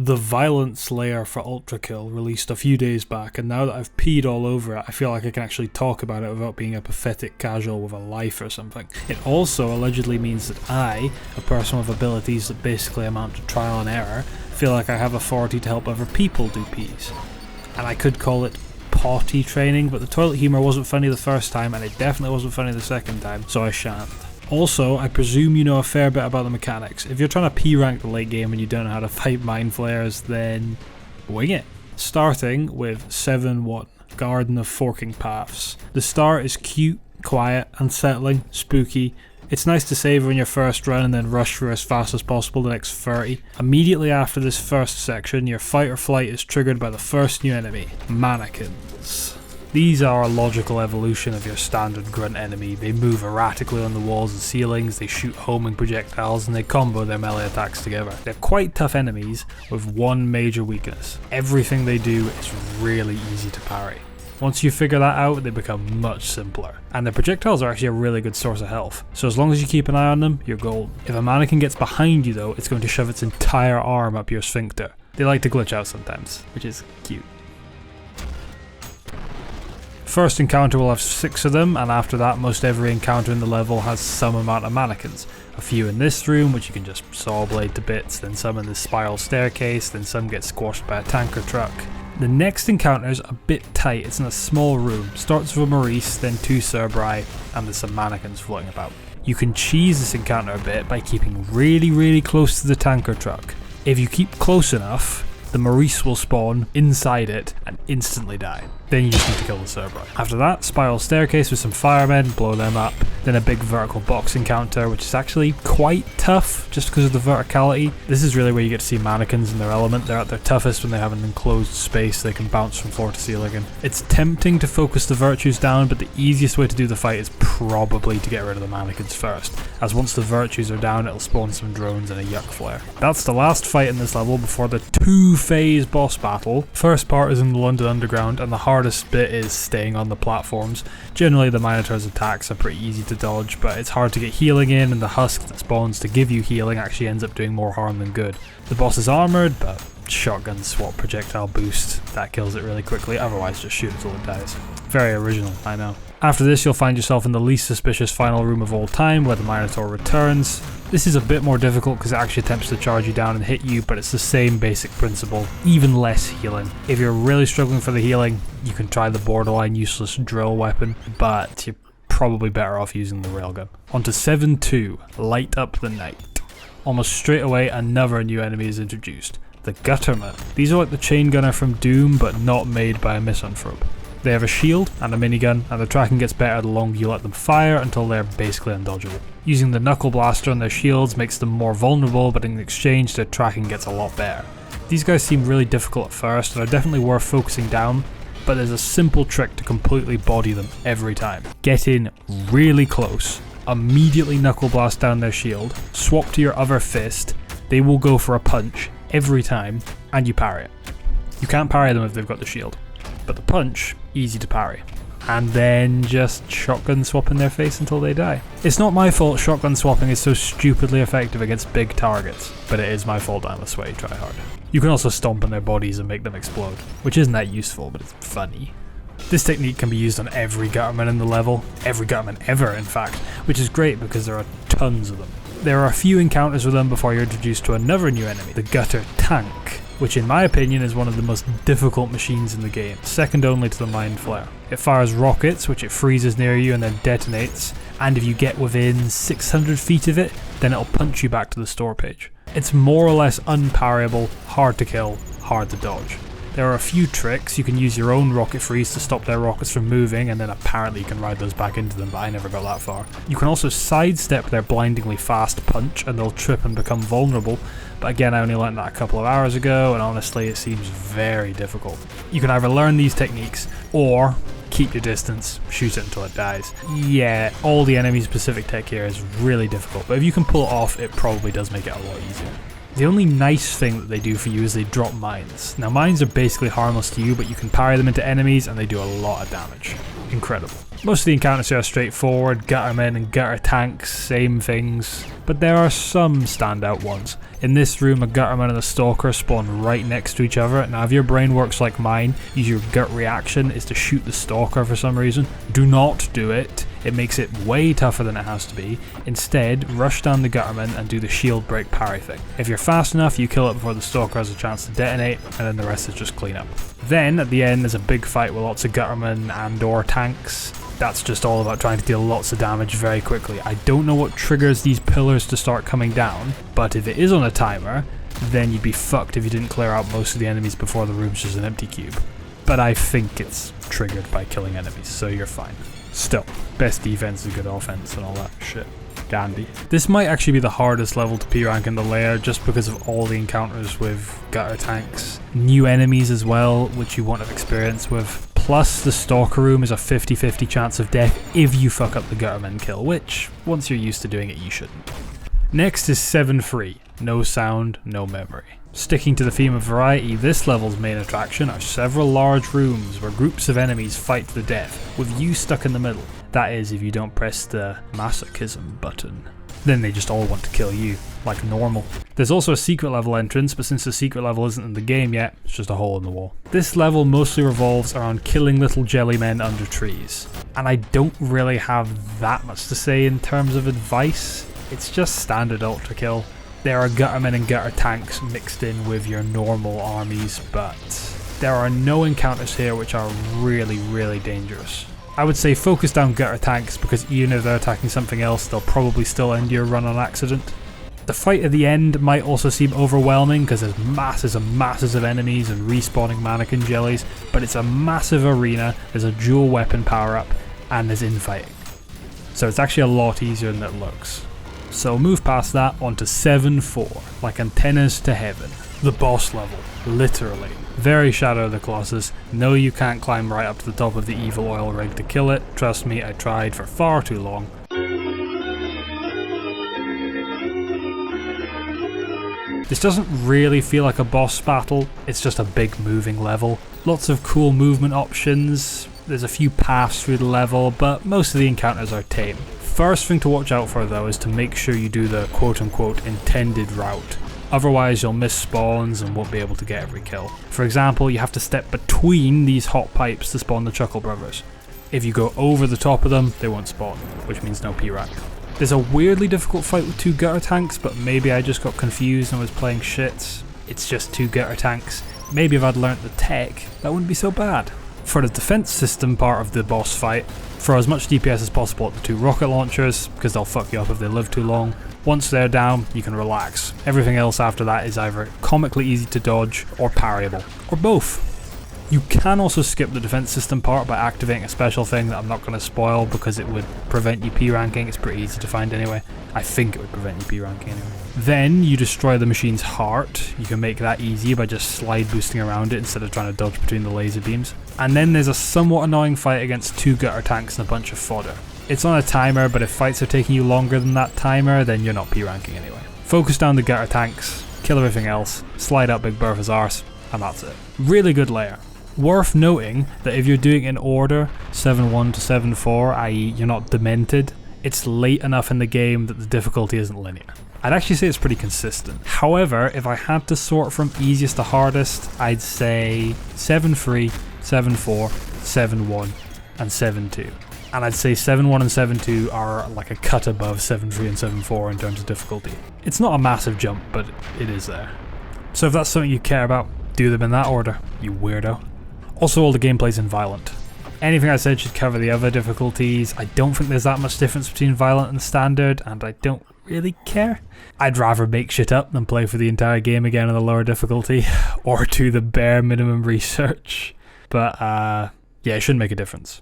The Violence layer for Ultrakill released a few days back, and now that I've peed all over it, I feel like I can actually talk about it without being a pathetic casual with a life or something. It also allegedly means that I, a person with abilities that basically amount to trial and error, feel like I have authority to help other people do pees. And I could call it potty training, but the toilet humour wasn't funny the first time, and it definitely wasn't funny the second time, so I shan't. Also, I presume you know a fair bit about the mechanics. If you're trying to P-rank the late game and you don't know how to fight mind flayers, then wing it. Starting with 7-1, Garden of Forking Paths. The start is cute, quiet, unsettling, spooky. It's nice to savour in your first run and then rush through as fast as possible the next 30. Immediately after this first section, your fight or flight is triggered by the first new enemy, mannequins. These are a logical evolution of your standard grunt enemy. They move erratically on the walls and ceilings, they shoot homing projectiles, and they combo their melee attacks together. They're quite tough enemies with one major weakness. Everything they do is really easy to parry. Once you figure that out, they become much simpler. And their projectiles are actually a really good source of health, so as long as you keep an eye on them, you're golden. If a mannequin gets behind you though, it's going to shove its entire arm up your sphincter. They like to glitch out sometimes, which is cute. First encounter will have 6 of them, and after that most every encounter in the level has some amount of mannequins. A few in this room, which you can just saw blade to bits, then some in this spiral staircase, then some get squashed by a tanker truck. The next encounter is a bit tight. It's in a small room, starts with a Maurice, then 2 Cerbri, and there's some mannequins floating about. You can cheese this encounter a bit by keeping really close to the tanker truck. If you keep close enough, the Maurice will spawn inside it and instantly die. Then you just need to kill the Cerbri. After that, spiral staircase with some firemen, blow them up. Then a big vertical box encounter, which is actually quite tough just because of the verticality. This is really where you get to see mannequins in their element. They're at their toughest when they have an enclosed space they can bounce from floor to ceiling in. It's tempting to focus the virtues down, but the easiest way to do the fight is probably to get rid of the mannequins first, as once the virtues are down it'll spawn some drones and a yuck flare. That's the last fight in this level before the 2-phase boss battle. First part is in the London Underground, and the hardest bit is staying on the platforms. Generally the Minotaur's attacks are pretty easy to dodge, but it's hard to get healing in, and the husk that spawns to give you healing actually ends up doing more harm than good. The boss is armoured, but shotgun swap projectile boost, that kills it really quickly, otherwise just shoot until it dies. Very original, I know. After this you'll find yourself in the least suspicious final room of all time where the Minotaur returns. This is a bit more difficult because it actually attempts to charge you down and hit you, but it's the same basic principle, even less healing. If you're really struggling for the healing, you can try the borderline useless drill weapon, but you're probably better off using the railgun. On to 7-2, Light Up the Night. Almost straight away another new enemy is introduced, the Gutterman. These are like the chain gunner from Doom, but not made by a misanthrope. They have a shield and a minigun, and the tracking gets better the longer you let them fire until they're basically undodgeable. Using the knuckle blaster on their shields makes them more vulnerable, but in exchange their tracking gets a lot better. These guys seem really difficult at first and are definitely worth focusing down, but there's a simple trick to completely body them every time. Get in really close, immediately knuckle blast down their shield, swap to your other fist, they will go for a punch every time, and you parry it. You can't parry them if they've got the shield, but the punch, easy to parry. And then just shotgun swap in their face until they die. It's not my fault shotgun swapping is so stupidly effective against big targets, but it is my fault I'm a sweaty tryhard. You can also stomp on their bodies and make them explode, which isn't that useful, but it's funny. This technique can be used on every Gutterman in the level, every Gutterman ever in fact, which is great because there are tons of them. There are a few encounters with them before you're introduced to another new enemy, the Gutter Tank, which in my opinion is one of the most difficult machines in the game, second only to the Mind Flare. It fires rockets, which it freezes near you and then detonates, and if you get within 600 feet of it, then it'll punch you back to the store page. It's more or less unparryable, hard to kill, hard to dodge. There are a few tricks. You can use your own rocket freeze to stop their rockets from moving, and then apparently you can ride those back into them, but I never got that far. You can also sidestep their blindingly fast punch and they'll trip and become vulnerable, but again I only learned that a couple of hours ago and honestly it seems very difficult. You can either learn these techniques or keep your distance, shoot it until it dies. Yeah, all the enemy specific tech here is really difficult, but if you can pull it off it probably does make it a lot easier. The only nice thing that they do for you is they drop mines. Now mines are basically harmless to you, but you can parry them into enemies and they do a lot of damage. Incredible. Most of the encounters here are straightforward, guttermen and gutter tanks, same things, but there are some standout ones. In this room, a gutterman and a stalker spawn right next to each other. Now if your brain works like mine, your gut reaction is to shoot the stalker for some reason. Do not do it. It makes it way tougher than it has to be. Instead, rush down the gutterman and do the shield break parry thing. If you're fast enough, you kill it before the stalker has a chance to detonate, and then the rest is just cleanup. Then, at the end, there's a big fight with lots of guttermen and or tanks. That's just all about trying to deal lots of damage very quickly. I don't know what triggers these pillars to start coming down, but if it is on a timer, then you'd be fucked if you didn't clear out most of the enemies before the room's just an empty cube. But I think it's triggered by killing enemies, so you're fine. Still, best defense is good offense and all that shit. Dandy. This might actually be the hardest level to P-rank in the lair just because of all the encounters with gutter tanks. New enemies as well, which you won't have experience with. Plus, the stalker room is a 50-50 chance of death if you fuck up the gutterman kill, which, once you're used to doing it, you shouldn't. Next is 7-3. No sound, no memory. Sticking to the theme of variety, this level's main attraction are several large rooms where groups of enemies fight to the death, with you stuck in the middle. That is, if you don't press the masochism button. Then they just all want to kill you, like normal. There's also a secret level entrance, but since the secret level isn't in the game yet, it's just a hole in the wall. This level mostly revolves around killing little jelly men under trees. And I don't really have that much to say in terms of advice. It's just standard Ultrakill. There are guttermen and gutter tanks mixed in with your normal armies, but there are no encounters here which are really, really dangerous. I would say focus down gutter tanks because even if they're attacking something else, they'll probably still end your run on accident. The fight at the end might also seem overwhelming because there's masses and masses of enemies and respawning mannequin jellies, but it's a massive arena, there's a dual weapon power up, and there's infighting. So it's actually a lot easier than it looks. So move past that onto 7-4, like antennas to heaven. The boss level, literally. Very Shadow of the Colossus. No, you can't climb right up to the top of the evil oil rig to kill it. Trust me, I tried for far too long. This doesn't really feel like a boss battle, it's just a big moving level. Lots of cool movement options, there's a few paths through the level, but most of the encounters are tame. First thing to watch out for though is to make sure you do the quote-unquote intended route. Otherwise you'll miss spawns and won't be able to get every kill. For example, you have to step between these hot pipes to spawn the Chuckle Brothers. If you go over the top of them, they won't spawn, which means no P-rank. There's a weirdly difficult fight with 2 gutter tanks, but maybe I just got confused and was playing shit. It's just 2 gutter tanks. Maybe if I'd learnt the tech, that wouldn't be so bad. For the defense system part of the boss fight, throw as much DPS as possible at the 2 rocket launchers, because they'll fuck you up if they live too long. Once they're down, you can relax. Everything else after that is either comically easy to dodge, or parryable, or both. You can also skip the defense system part by activating a special thing that I'm not going to spoil because it would prevent you P-ranking. It's pretty easy to find anyway. I think it would prevent you P-ranking anyway. Then you destroy the machine's heart. You can make that easy by just slide boosting around it instead of trying to dodge between the laser beams. And then there's a somewhat annoying fight against 2 gutter tanks and a bunch of fodder. It's on a timer, but if fights are taking you longer than that timer, then you're not P-ranking anyway. Focus down the gutter tanks, kill everything else, slide up Big Bertha's arse, and that's it. Really good layer. Worth noting that if you're doing it in order, 7-1 to 7-4, i.e. you're not demented, it's late enough in the game that the difficulty isn't linear. I'd actually say it's pretty consistent. However, if I had to sort from easiest to hardest, I'd say 7-3, 7-4, 7-1, and 7-2. And I'd say 7-1 and 7-2 are like a cut above 7-3 and 7-4 in terms of difficulty. It's not a massive jump, but it is there. So if that's something you care about, do them in that order, you weirdo. Also, all the gameplay's in Violent. Anything I said should cover the other difficulties. I don't think there's that much difference between Violent and Standard, and I don't really care. I'd rather make shit up than play for the entire game again on a lower difficulty, or do the bare minimum research. But yeah, it shouldn't make a difference.